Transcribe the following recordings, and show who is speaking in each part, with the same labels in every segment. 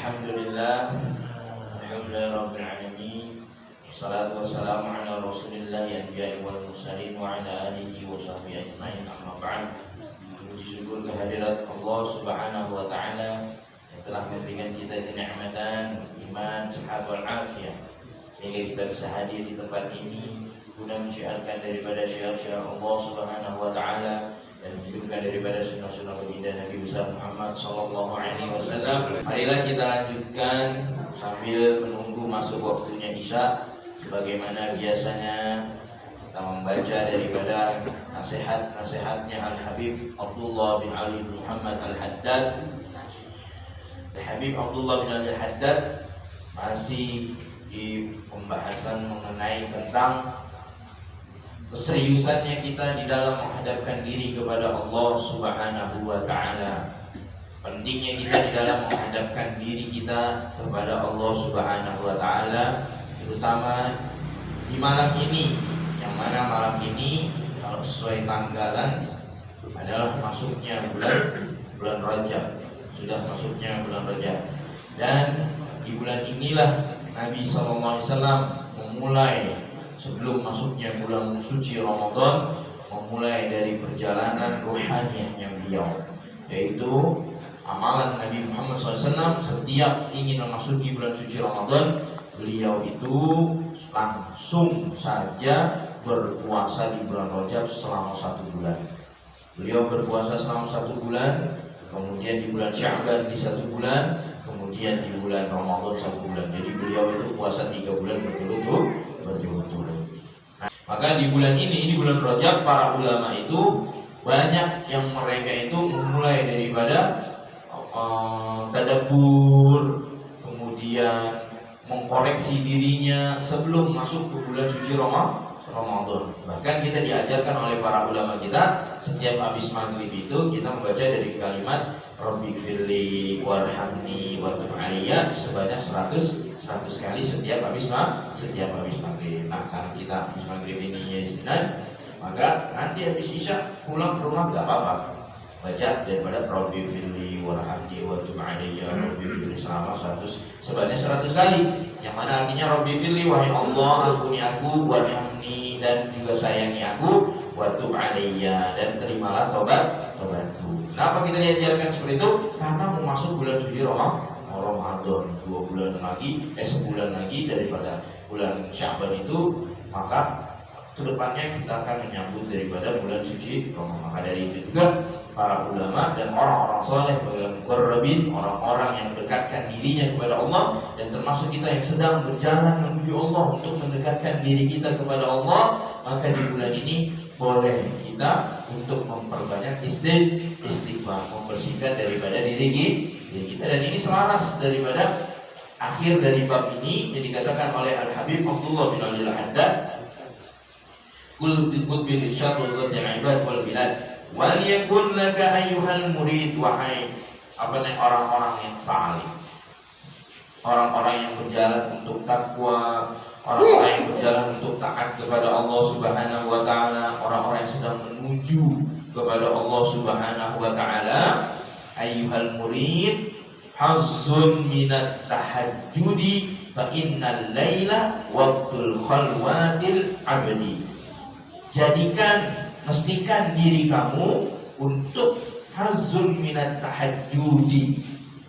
Speaker 1: Alhamdulillah, alhamdulillah rabbil alamin. Wassalatu wassalamu ala Rasulillah anbiya'i wal mursalin wa ala alihi wa sahbihi ajma'in. Amma ba'd. Puji syukur kehadirat Allah Subhanahu wa taala yang telah memberikan kita kenikmatan iman, sehat wal afiyah sehingga kita bisa hadir di tempat ini guna menyiarkan daripada syiar-syiar Allah Subhanahu wa taala dan menunjukkan daripada sunnah-sunnah baginda Nabi besar Muhammad sallallahu alaihi wasallam. Marilah kita lanjutkan sambil menunggu masuk waktunya Isya. Sebagaimana biasanya kita membaca daripada nasihat-nasihatnya Al-Habib Abdullah bin Ali bin Muhammad Al-Haddad. Al-Habib Abdullah bin Ali Al-Haddad masih di pembahasan mengenai tentang keseriusannya kita di dalam menghadapkan diri kepada Allah Subhanahu wa taala. Pentingnya kita di dalam menghadapkan diri kita kepada Allah Subhanahu wa taala, terutama di malam ini, yang mana malam ini kalau sesuai tanggalan adalah masuknya bulan Rajab. Sudah masuknya bulan Rajab. Dan di bulan inilah Nabi SAW memulai, sebelum masuknya bulan suci Ramadan, memulai dari perjalanan ruhaniahnya beliau, yaitu amalan Nabi Muhammad SAW. Setiap ingin memasuki bulan suci Ramadan, beliau itu langsung saja berpuasa di bulan Rajab selama 1 bulan. Beliau berpuasa selama 1 bulan, kemudian di bulan Sya'ban di 1 bulan, kemudian di bulan Ramadan 1 bulan. Jadi beliau itu puasa 3 bulan berturut-turut. Maka di bulan ini, di bulan Rajab, para ulama itu banyak yang mereka itu memulai daripada tadabbur, kemudian mengkoreksi dirinya sebelum masuk ke bulan suci Ramadan. Bahkan kita diajarkan oleh para ulama kita, setiap habis maghrib itu kita membaca dari kalimat Rabbi firli warhamni wa tub alayya sebanyak 100 kali setiap habis maghrib. Nah, karena kita habis maghrib ini ya Senin, maka nanti habis Isya pulang ke rumah nggak apa-apa, baca daripada Rabbi firli warhamni wa tub alayya, Rabbi firli selama sebanyak 100 kali, yang mana artinya Rabbi firli, wahai Allah, ampuni aku, warhamni, dan juga sayangi aku, wa tub alayya, dan terimalah tobatku. Kenapa kita diajarkan seperti itu? Karena mau masuk bulan suci Ramadan, 2 bulan lagi, sebulan lagi daripada bulan Sya'ban itu, maka kedepannya kita akan menyambut daripada bulan suci Ramadan. Maka dari itu juga para ulama dan orang-orang saleh, muqarrabin, orang-orang yang mendekatkan dirinya kepada Allah, dan termasuk kita yang sedang berjalan menuju Allah untuk mendekatkan diri kita kepada Allah, maka di bulan ini boleh kita untuk memperbanyak istighfar, membersihkan daripada diri kita. Dan ini selaras daripada akhir dari bab ini yang dikatakan oleh Al-Habib Abdullah bin Ali Al-Haddad, Qul bil irsyad wal ibad wal bilad wal yakun laka ayyuhal murid, wahai orang-orang yang salih, orang-orang yang berjalan untuk takwa, orang-orang yang berjalan untuk taat kepada Allah Subhanahu wa taala, orang-orang yang sedang menuju kepada Allah Subhanahu wa taala. Ayyuhal murid, hazzun minat tahajjudi fa innal laila waqtul khalwatil abdi. Mestikan diri kamu untuk hazzun minat tahajjudi,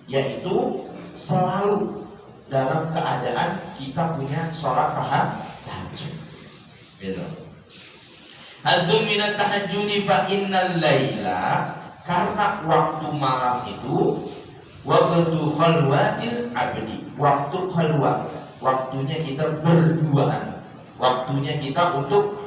Speaker 1: yaitu selalu dalam keadaan kita punya sholat tahajud. Gitu. Hazzun minat tahajjudi fa innal laila, karena waktu malam itu waktu khalwatil abdi, waktu khalwat, waktunya kita berduaan, waktunya kita untuk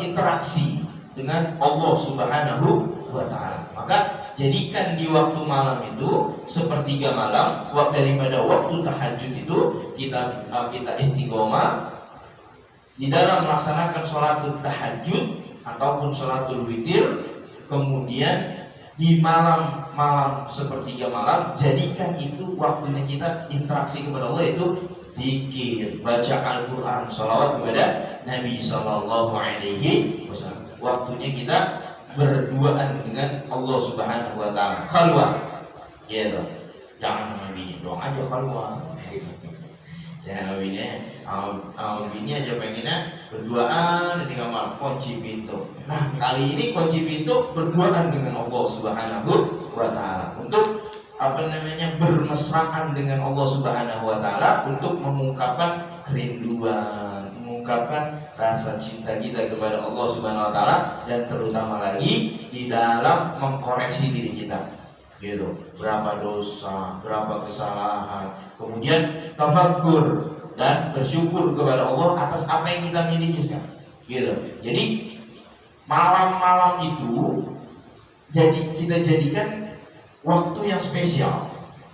Speaker 1: interaksi dengan Allah Subhanahu wa taala. Maka jadikan di waktu malam itu sepertiga malam, daripada waktu tahajud itu kita istiqomah di dalam melaksanakan sholatul tahajud ataupun sholatul witir. Kemudian di malam sepertiga malam, jadikan itu waktunya kita interaksi kepada Allah, itu zikir, baca Al-Quran, sholawat kepada Nabi Sallallahu Alaihi Wasallam. Waktunya kita berduaan dengan Allah Subhanahu Wa Taala, khalwat, Gitu. Jangan sama bini doang aja keluar. Jangan sama bini aja pengennya berduaan di kamar, kunci pintu. Nah, kali ini kunci pintu berduaan dengan Allah Subhanahu wa taala untuk bermesraan dengan Allah Subhanahu wa taala untuk mengungkapkan kerinduan, mengungkapkan rasa cinta kita kepada Allah Subhanahu wa taala, dan terutama lagi di dalam mengkoreksi diri kita. Gitu. Berapa dosa, berapa kesalahan, kemudian tafakkur dan bersyukur kepada Allah atas apa yang kita miliki. Gitu. Jadi malam-malam itu kita jadikan waktu yang spesial.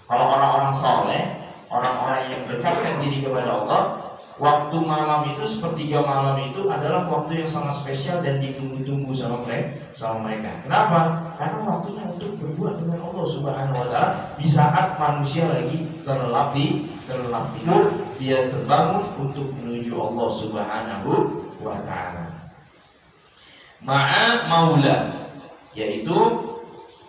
Speaker 1: Kalau orang-orang soleh, orang-orang yang berdekatan diri kepada Allah, waktu malam itu, sepertiga malam itu adalah waktu yang sangat spesial dan ditunggu-tunggu sama mereka. Kenapa? Karena waktunya untuk berbuat dengan Allah Subhanahu wa taala di saat manusia lagi terlelap tidur, dia terbangun untuk menuju Allah Subhanahu wa taala. Ma'a maula, yaitu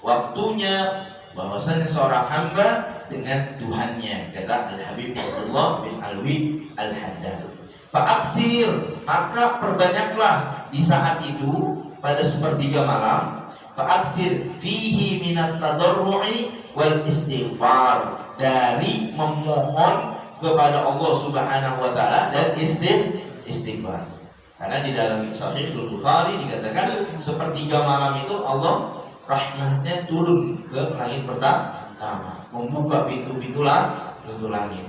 Speaker 1: waktunya bahwasanya seorang hamba dengan Tuhannya, kata Al-Habib Abdullah bin Alwi Al-Haddad. Fa'aksir, maka perbanyaklah di saat itu pada sepertiga malam. Fa'aksir fihi minat tadarru'i wal istighfar, dari memohon kepada Allah Subhanahu wa taala dan istighfar. Karena di dalam Sahih Bukhari dikatakan sepertiga malam itu Allah rahmatnya turun ke langit pertama, membuka pintu-pintu langit.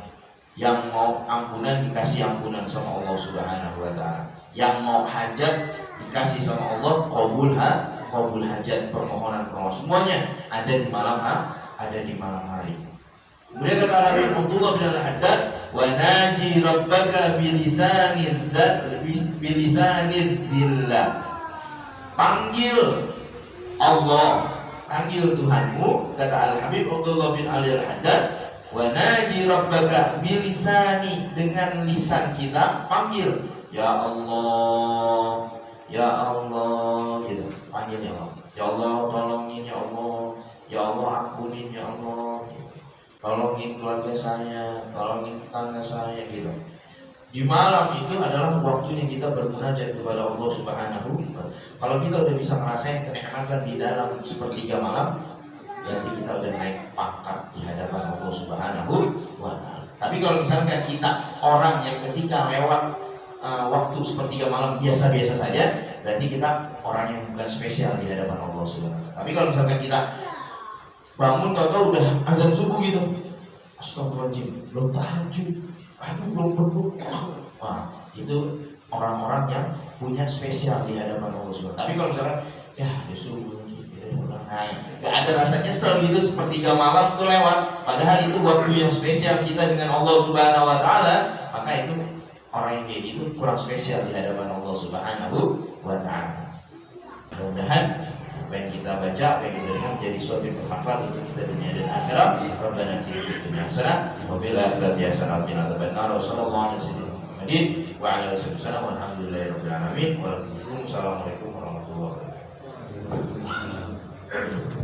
Speaker 1: Yang mau ampunan dikasih ampunan sama Allah Subhanahu wa taala. Yang mau hajat dikasih sama Allah, qabul hajat, permohonan semuanya ada di malam hari. Kemudian kata Abdullah bin Al-Haddad, wa naji rabbaka bilisanid dillah. Panggil Allah, panggil Tuhanmu, kata Al-Habib Abdullah bin Ali Al-Haddad, wa naji rabbaka bilisani, dengan lisan kita panggil ya Allah, ya Allah, gitu. Panggil ya Allah. Ya Allah, tolongin ya Allah. Ya Allah, ampunin ya Allah. Tolongin keluarga saya, tolongin tetangga saya, gitu. Di malam itu adalah waktunya kita bermunajat kepada Allah Subhanahu wa taala. Kalau kita udah bisa ngerasain kenikmatan di dalam sepertiga malam, berarti kita udah naik pangkat di hadapan Allah Subhanahu wa taala. Tapi kalau misalkan kita orang yang ketika lewat waktu sepertiga malam biasa-biasa saja, berarti kita orang yang bukan spesial di hadapan Allah Subhanahu wa taala. Tapi kalau misalkan kita bangun tahu-tahu udah azan subuh gitu, astagfirullahaladzim, belum tahajud, belum berdoa, wah itu orang-orang yang punya spesial di hadapan Allah Subhanahu wa taala. Tapi kalau misalkan ya subuh, gak ada rasa nyesel gitu, sepertiga malam tuh lewat, padahal itu waktu yang spesial kita dengan Allah Subhanahu wa taala, maka itu orang yang kayak gitu kurang spesial di hadapan Allah Subhanahu wa taala. Mudah-mudahan apa yang kita baca, apa yang kita dengar menjadi suatu yang bermanfaat untuk kita dunia dan akhirat. Rabbana atina fid dunya hasanah wa fil akhirati hasanah wa qina adzabannar. Sallallahu alaihi wasallam wa ala alihi wasallam. Alhamdulillahirabbil alamin. Wassalamualaikum warahmatullahi wabarakatuh.